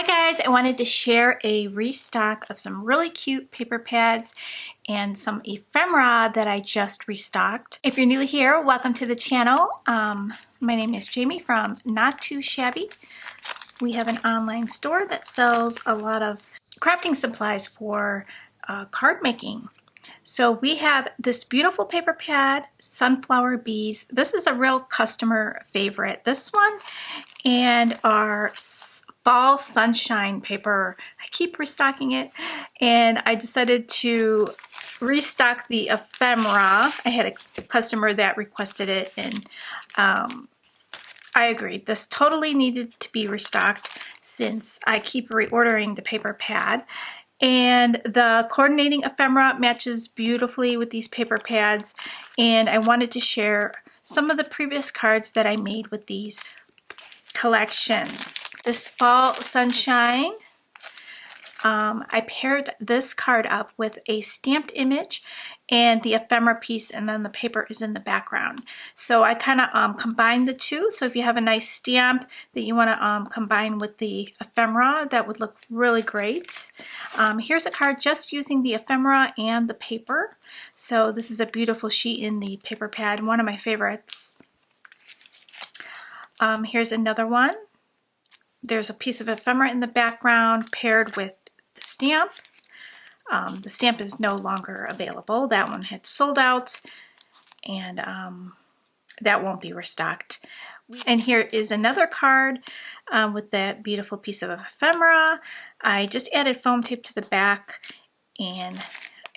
Hi guys, I wanted to share a restock of some really cute paper pads and some ephemera that I just restocked. If you're new here, welcome to the channel. My name is Jamie from Not Too Shabby. We have an online store that sells a lot of crafting supplies for card making. So we have this beautiful paper pad, Sunflower Bees. This is a real customer favorite, this one, and our Fall Sunshine paper. I keep restocking it, and I decided to restock the ephemera. I had a customer that requested it, and I agreed. This totally needed to be restocked since I keep reordering the paper pad. And the coordinating ephemera matches beautifully with these paper pads, and I wanted to share some of the previous cards that I made with these collections. This Fall Sunshine, I paired this card up with a stamped image and the ephemera piece, and then the paper is in the background. So I kind of combined the two. So if you have a nice stamp that you want to combine with the ephemera, that would look really great. Here's a card just using the ephemera and the paper. So this is a beautiful sheet in the paper pad, one of my favorites. Here's another one. There's a piece of ephemera in the background paired with the stamp. The stamp is no longer available. That one had sold out, and that won't be restocked. And here is another card with that beautiful piece of ephemera. I just added foam tape to the back and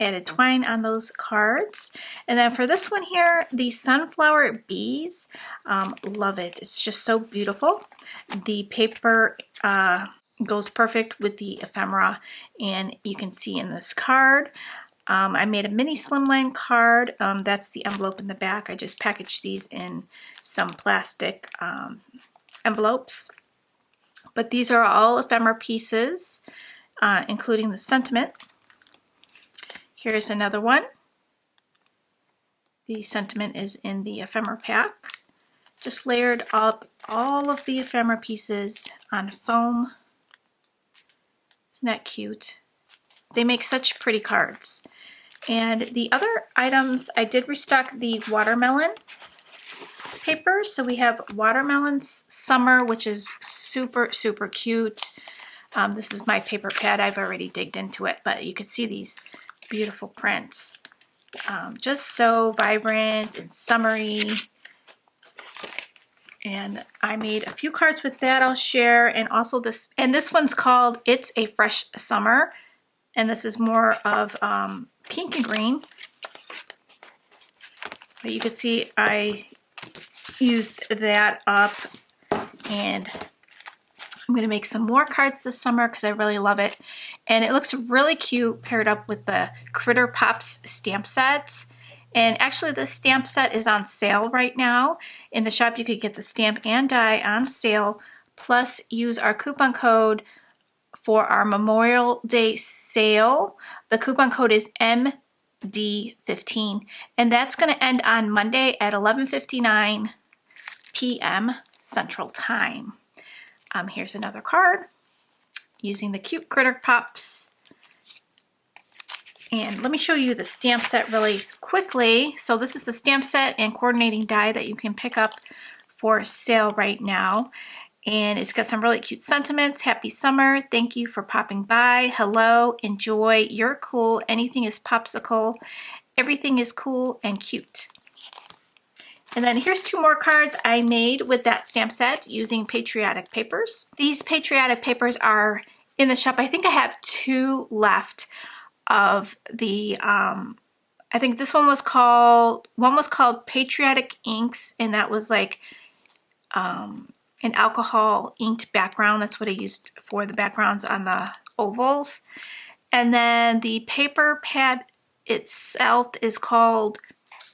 added twine on those cards. And then for this one here, the Sunflower Bees, love it. It's just so beautiful. The paper goes perfect with the ephemera, and you can see in this card, I made a mini slimline card. That's the envelope in the back. I just packaged these in some plastic envelopes. But these are all ephemera pieces, including the sentiment. Here's another one. The sentiment is in the ephemera pack. Just layered up all of the ephemera pieces on foam. Isn't that cute? They make such pretty cards. And the other items, I did restock the watermelon paper. So we have Watermelon Summer, which is super, super cute. This is my paper pad. I've already digged into it, but you can see these beautiful prints. Just so vibrant and summery. And I made a few cards with that I'll share, and also this, and this one's called It's a Fresh Summer, and this is more of pink and green. But you can see I used that up, and I'm going to make some more cards this summer because I really love it. And it looks really cute paired up with the Critter Pops stamp set. And actually this stamp set is on sale right now. In the shop you could get the stamp and die on sale, plus use our coupon code for our Memorial Day sale. The coupon code is MD15, and that's going to end on Monday at 11:59 p.m. Central Time. Here's another card using the cute Critter Pops. And let me show you the stamp set really quickly. So this is the stamp set and coordinating die that you can pick up for sale right now. And it's got some really cute sentiments. Happy summer. Thank you for popping by. Hello. Enjoy. You're cool. Anything is popsicle. Everything is cool and cute. And then here's two more cards I made with that stamp set using patriotic papers. These patriotic papers are in the shop. I think I have two left of the, I think this one was called Patriotic Inks, and that was like an alcohol inked background. That's what I used for the backgrounds on the ovals. And then the paper pad itself is called,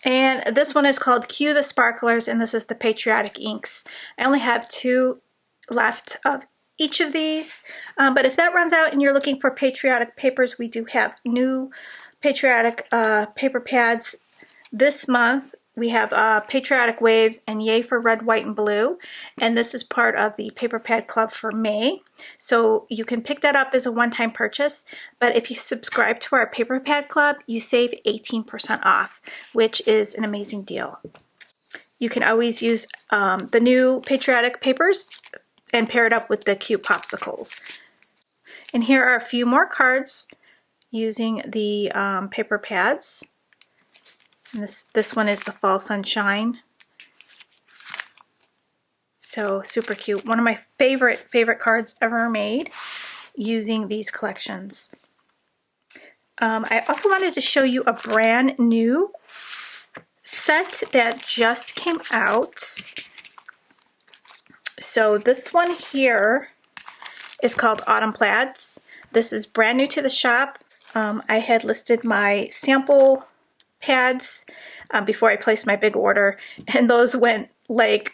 and this one is called Cue the Sparklers, and this is the Patriotic Inks. I only have two left of each of these, but if that runs out and you're looking for patriotic papers, we do have new patriotic paper pads this month We have Patriotic Waves and Yay for Red, White, and Blue. And this is part of the Paper Pad Club for May. So you can pick that up as a one-time purchase. But if you subscribe to our Paper Pad Club, you save 18% off, which is an amazing deal. You can always use the new Patriotic papers and pair it up with the cute popsicles. And here are a few more cards using the paper pads. And this one is the Fall Sunshine. So super cute. One of my favorite cards ever made using these collections. I also wanted to show you a brand new set that just came out. So this one here is called Autumn Plaids. This is brand new to the shop. I had listed my sample pads before I placed my big order, and those went like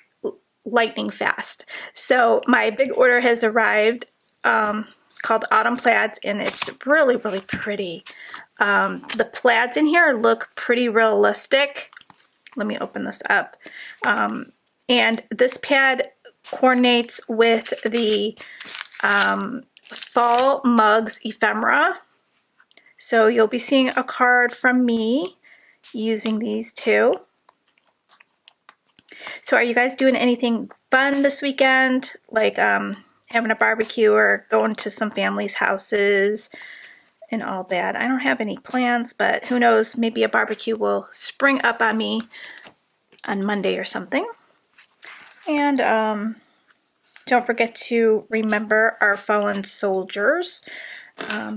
lightning fast. So my big order has arrived, called Autumn Plaids, and it's really, really pretty. The plaids in here look pretty realistic. Let me open this up. And this pad coordinates with the Fall Mugs ephemera. So you'll be seeing a card from me using these two. So are you guys doing anything fun this weekend? Like having a barbecue or going to some family's houses and all that? I don't have any plans, but who knows, maybe a barbecue will spring up on me on Monday or something. And don't forget to remember our fallen soldiers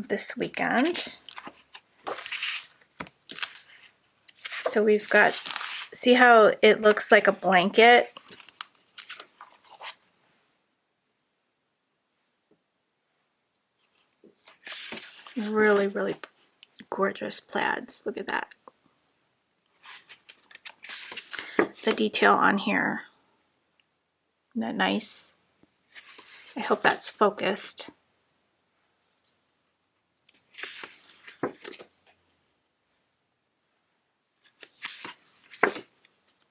this weekend. So we've got, see how it looks like a blanket? Really, really gorgeous plaids. Look at that. The detail on here. Isn't that nice? I hope that's focused.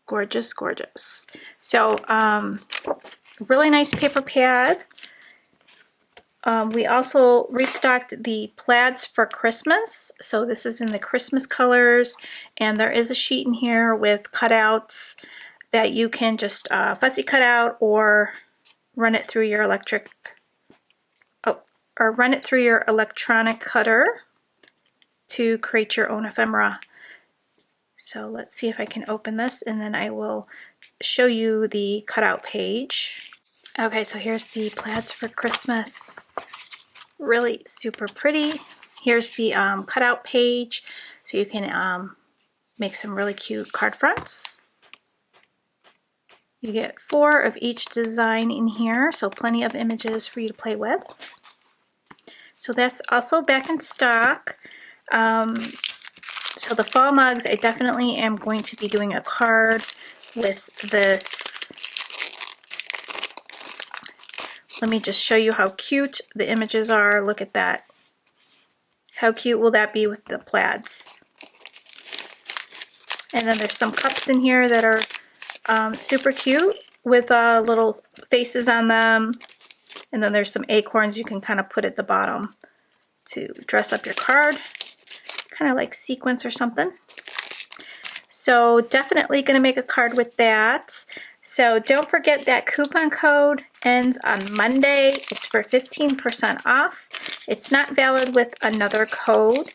Gorgeous, gorgeous. So, really nice paper pad. We also restocked the plaids for Christmas. So this is in the Christmas colors, and there is a sheet in here with cutouts that you can just fussy cut out or run it through your electronic cutter to create your own ephemera. So let's see if I can open this, and then I will show you the cutout page. Okay, so here's the plaids for Christmas. Really super pretty. Here's the cutout page, so you can make some really cute card fronts. You get 4 of each design in here, so plenty of images for you to play with. So that's also back in stock. So the fall mugs, I definitely am going to be doing a card with this. Let me just show you how cute the images are. Look at that. How cute will that be with the plaids? And then there's some cups in here that are super cute with little faces on them. And then there's some acorns you can kind of put at the bottom to dress up your card. Kind of like sequins or something. So definitely going to make a card with that. So don't forget that coupon code ends on Monday. It's for 15% off. It's not valid with another code.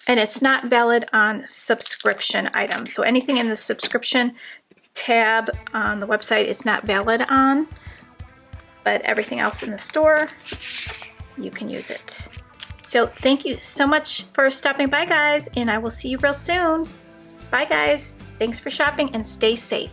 And it's not valid on subscription items. So anything in the subscription tab on the website it's not valid on. But everything else in the store, you can use it. So thank you so much for stopping by, guys, and I will see you real soon. Bye, guys. Thanks for shopping and stay safe.